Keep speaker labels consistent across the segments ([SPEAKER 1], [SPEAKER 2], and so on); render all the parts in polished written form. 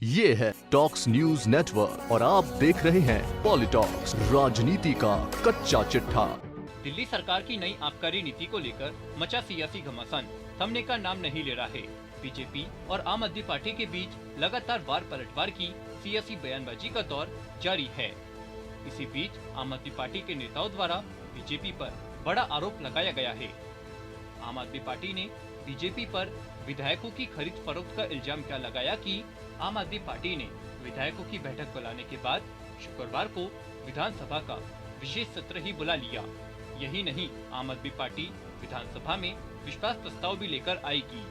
[SPEAKER 1] ये है talks news network और आप देख रहे हैं पॉलिटॉक्स, राजनीति का कच्चा चिट्ठा।
[SPEAKER 2] दिल्ली सरकार की नई आबकारी नीति को लेकर मचा सियासी घमासान थमने का नाम नहीं ले रहा है। बीजेपी और आम आदमी पार्टी के बीच लगातार वार पलटवार की सियासी बयानबाजी का दौर जारी है। इसी बीच आम आदमी पार्टी के नेताओं द्वारा बीजेपी पर बड़ा आरोप लगाया गया है। आम आदमी पार्टी ने बीजेपी पर विधायकों की खरीद फरोख्त का इल्जाम क्या लगाया कि आम आदमी पार्टी ने विधायकों की बैठक बुलाने के बाद शुक्रवार को विधानसभा का विशेष सत्र ही बुला लिया। यही नहीं, आम आदमी पार्टी विधानसभा में विश्वास प्रस्ताव भी लेकर आएगी।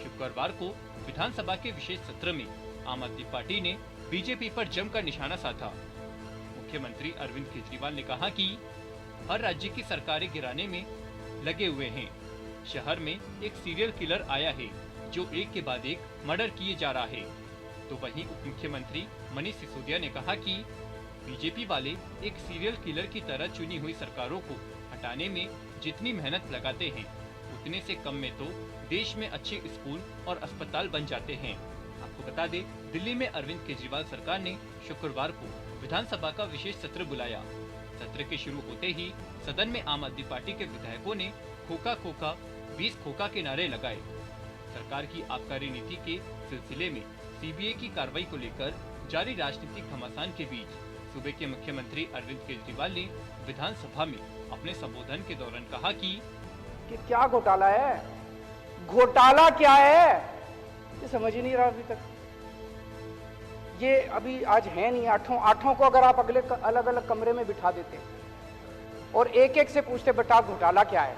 [SPEAKER 2] शुक्रवार को विधानसभा के विशेष सत्र में आम आदमी पार्टी ने बीजेपी पर जमकर निशाना साधा। मुख्यमंत्री अरविंद केजरीवाल ने कहा कि हर राज्य की सरकारें गिराने में लगे हुए हैं। शहर में एक सीरियल किलर आया है जो एक के बाद एक मर्डर किए जा रहा है। तो वहीं उप मुख्यमंत्री मनीष सिसोदिया ने कहा कि बीजेपी वाले एक सीरियल किलर की तरह चुनी हुई सरकारों को हटाने में जितनी मेहनत लगाते हैं उतने से कम में तो देश में अच्छे स्कूल और अस्पताल बन जाते हैं। आपको बता दें, दिल्ली में अरविंद केजरीवाल सरकार ने शुक्रवार को विधानसभा का विशेष सत्र बुलाया। सत्र के शुरू होते ही सदन में आम आदमी पार्टी के विधायकों ने खोखा खोखा 20 खोखा के नारे लगाए। सरकार की आबकारी नीति के सिलसिले में सीबीआई की कार्रवाई को लेकर जारी राजनीतिक घमासान के बीच सूबे के मुख्यमंत्री अरविंद केजरीवाल ने विधानसभा में अपने संबोधन के दौरान कहा कि
[SPEAKER 3] क्या घोटाला है, घोटाला क्या है, ये समझ ही नहीं रहा अभी तक। ये अभी आज है नहीं, आठों को अगर आप अगले अलग अलग कमरे में बिठा देते और एक एक से पूछते बेटा घोटाला क्या है,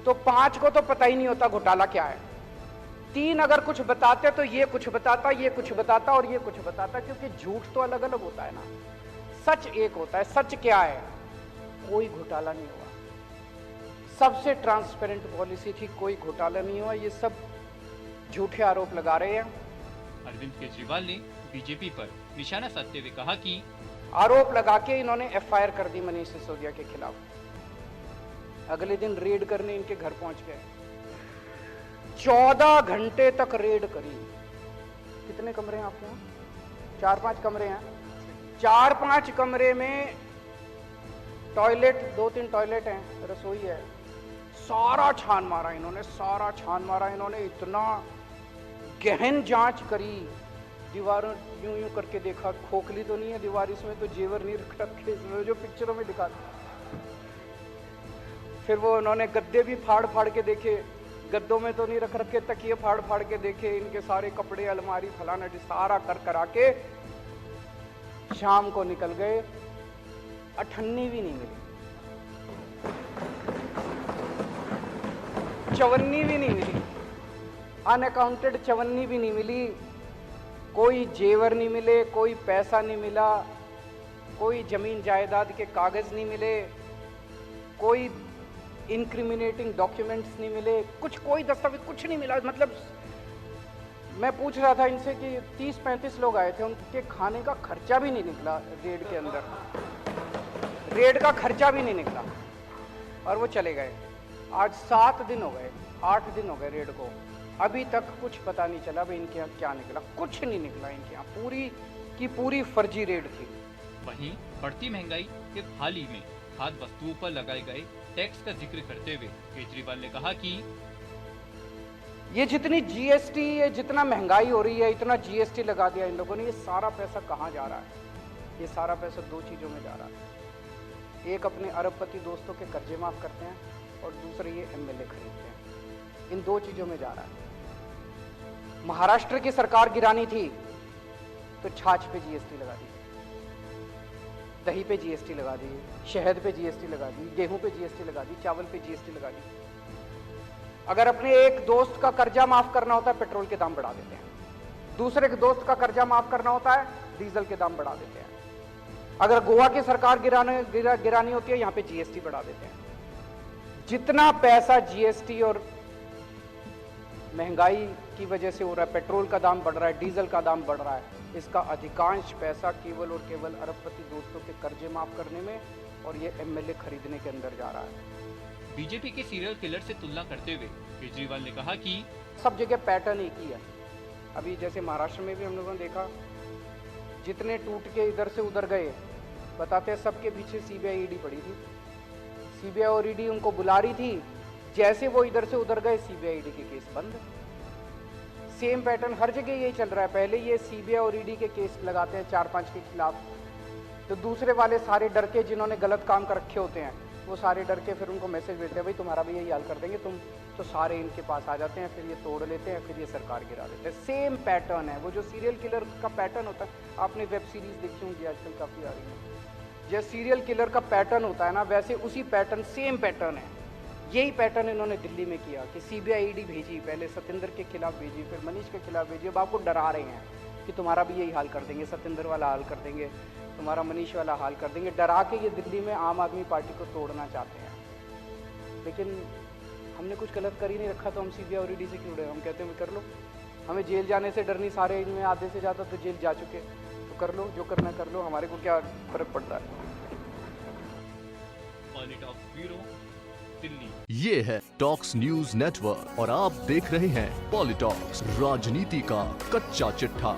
[SPEAKER 3] तो 5 को तो पता ही नहीं होता घोटाला क्या है। 3 अगर कुछ बताते तो ये कुछ बताता, ये कुछ बताता और ये कुछ बताता, क्योंकि झूठ तो अलग अलग होता है ना, सच एक होता है। सच क्या है? कोई घोटाला नहीं हुआ, सबसे ट्रांसपेरेंट पॉलिसी थी, कोई घोटाला नहीं हुआ। ये सब झूठे आरोप लगा रहे हैं।
[SPEAKER 2] अरविंद केजरीवाल ने बीजेपी पर निशाना साधते हुए कहा कि
[SPEAKER 3] आरोप लगा के इन्होंने एफआईआर कर दी मनीष सिसोदिया के खिलाफ। अगले दिन रेड करने इनके घर पहुंच गए, 14 घंटे तक रेड करी। कितने कमरे हैं आपके यहाँ? 4-5 कमरे हैं। 4-5 कमरे में टॉयलेट, 2-3 टॉयलेट हैं, रसोई है। सारा छान मारा इन्होंने, सारा छान मारा इन्होंने। इतना गहन जांच करी, दीवारों यूं यूं करके देखा, खोखली तो नहीं है दीवार, इसमें तो जेवर नहीं रख रखे इसमें जो पिक्चरों में दिखाते। फिर वो उन्होंने गद्दे भी फाड़ फाड़ के देखे, गद्दों में तो नहीं रख रखे, तकिए फाड़ फाड़ के देखे, इनके सारे कपड़े, अलमारी, फलाना सारा कर करा के शाम को निकल गए। अठन्नी भी नहीं मिली, चवन्नी भी नहीं मिली, अनअकाउंटेड चवन्नी भी नहीं मिली, कोई जेवर नहीं मिले, कोई पैसा नहीं मिला, कोई जमीन जायदाद के कागज नहीं मिले, कोई इंक्रिमिनेटिंग डॉक्यूमेंट्स नहीं मिले, कोई दस्तावेज कुछ नहीं मिला। मतलब मैं पूछ रहा था इनसे कि 30-35 लोग आए थे, उनके खाने का खर्चा भी नहीं निकला रेड के अंदर, रेड का खर्चा भी नहीं निकला और वो चले गए। आज 7 दिन हो गए, 8 दिन हो गए रेड को, अभी तक कुछ पता नहीं चला भाई इनके यहाँ क्या निकला। कुछ नहीं निकला इनके यहाँ, पूरी की पूरी फर्जी रेड थी।
[SPEAKER 2] वहीं बढ़ती महंगाई के हाल ही में खाद्य वस्तुओं पर लगाए गए टैक्स का जिक्र करते हुए केजरीवाल ने कहा कि
[SPEAKER 3] ये जितनी जीएसटी, ये जितना महंगाई हो रही है, इतना जीएसटी लगा दिया इन लोगों ने, ये सारा पैसा कहाँ जा रहा है? ये सारा पैसा 2 चीजों में जा रहा है। एक अपने अरबपति दोस्तों के कर्जे माफ करते हैं और दूसरे ये एमएलए खरीदते हैं। इन 2 चीजों में जा रहा है। महाराष्ट्र की सरकार गिरानी थी तो छाछ पे जीएसटी लगा दी, दही पे जीएसटी लगा दी, शहद पे जीएसटी लगा दी, गेहूं पे जीएसटी लगा दी, चावल पे जीएसटी लगा दी। अगर अपने एक दोस्त का कर्जा माफ करना होता है, पेट्रोल के दाम बढ़ा देते हैं। दूसरे के दोस्त का कर्जा माफ करना होता है, डीजल के दाम बढ़ा देते हैं। अगर गोवा की सरकार गिरानी होती है, यहां पे जीएसटी बढ़ा देते हैं। जितना पैसा जीएसटी और महंगाई की वजह से हो रहा है, पेट्रोल का दाम बढ़ रहा है, डीजल का दाम बढ़ रहा है, इसका अधिकांश पैसा केवल और केवल अरबपति दोस्तों के कर्जे माफ करने में और ये एमएलए खरीदने के अंदर जा रहा है।
[SPEAKER 2] बीजेपी के सीरियल किलर से तुलना करते हुए केजरीवाल ने कहा कि
[SPEAKER 3] सब जगह पैटर्न एक ही है। अभी जैसे महाराष्ट्र में भी हम लोगों ने देखा, जितने टूट के इधर से उधर गए, बताते हैं सबके पीछे सीबीआई ईडी पड़ी थी। सीबीआई और ईडी उनको बुला रही थी, जैसे वो इधर से उधर गए सीबीआई ईडी के केस बंद। सेम पैटर्न हर जगह यही चल रहा है। पहले ये सीबीआई और ईडी के केस लगाते हैं 4-5 के खिलाफ, तो दूसरे वाले सारे डर के, जिन्होंने गलत काम कर रखे होते हैं, वो सारे डर के फिर उनको मैसेज भेजते हैं, भाई तुम्हारा भी यही हाल कर देंगे तुम, तो सारे इनके पास आ जाते हैं, फिर ये तोड़ लेते हैं, फिर ये सरकार गिरा देते हैं। सेम पैटर्न है, वो जो सीरियल किलर का पैटर्न होता है, आपने वेब सीरीज देखी होंगी आजकल काफ़ी आ रही है, जैसे सीरियल किलर का पैटर्न होता है ना, वैसे उसी पैटर्न, सेम पैटर्न है। यही पैटर्न इन्होंने दिल्ली में किया कि सीबीआई ईडी भेजी, पहले सत्येंद्र के खिलाफ भेजी, फिर मनीष के खिलाफ भेजी। अब आपको डरा रहे हैं कि तुम्हारा भी यही हाल कर देंगे, सत्येंद्र वाला हाल कर देंगे, तुम्हारा मनीष वाला हाल कर देंगे। डरा के ये दिल्ली में आम आदमी पार्टी को तोड़ना चाहते हैं। लेकिन हमने कुछ गलत कर ही नहीं रखा, तो हम सीबीआई और ईडी से क्यों डरे? हम कहते हैं कर लो, हमें जेल जाने से डर नहीं, सारे इनमें आधे से ज़्यादा तो जेल जा चुके, तो कर लो, जो करना कर लो, हमारे को क्या फर्क पड़ता है।
[SPEAKER 2] पॉलिटॉक्स ब्यूरो, दिल्ली।
[SPEAKER 1] ये है टॉक्स न्यूज नेटवर्क और आप देख रहे हैं पॉलिटॉक्स, राजनीति का कच्चा चिट्ठा।